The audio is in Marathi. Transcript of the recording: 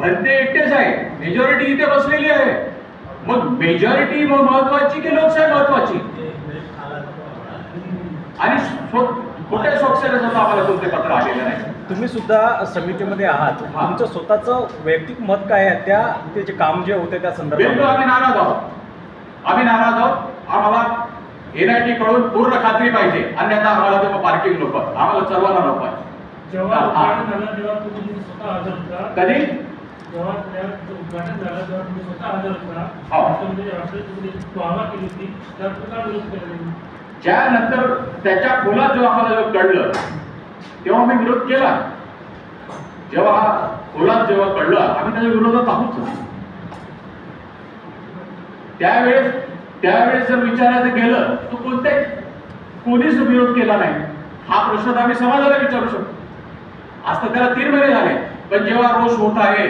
आणि ते एकटेच आहे, मेजॉरिटी इथे बसलेली आहे. मग मेजॉरिटी महत्वाची की लोकशाही महत्वाची? आणि कुठे स्वाक्षऱ्याचं आम्हाला कोणते पत्र आलेलं नाही. तुम्ही सुद्धा समितीमध्ये आहात, तुमचं स्वतःचं वैयक्तिक मत काय आहे त्या त्याचे काम जे होते त्या बिलकुल संदर्भात? आम्ही नाराज आहोत. आम्हाला NIT कडून पूर्ण खात्री पाहिजे, अन्यथा आम्हाला ते पार्किंग नको, आम्हाला सर्वांना नको आहे. जेव्हा उद्घाटन झालं तेव्हा तुम्ही स्वतः हजर होता. कधी जेव्हा उद्घाटन झालं तेव्हा तुम्ही स्वतः हजर होता. हो. म्हणजे आपली तुम्ही वाहवा केली होती, त्यावर प्रकार विरोध केला नाही. ज्यानंतर त्याच्या खोलात जेव्हा आम्हाला कळलं तेव्हा आम्ही विरोध केला. जेव्हा खोलात जेव्हा कळलं आम्ही त्याच्या विरोधात आहोत. त्यावेळेस जर विचारायचं गेलं तर कोणीच विरोध केला नाही. हा प्रश्न आम्ही समाजाला विचारू शकतो. आज तर त्याला 3 महिने झाले, पण जेव्हा रोष होत आहे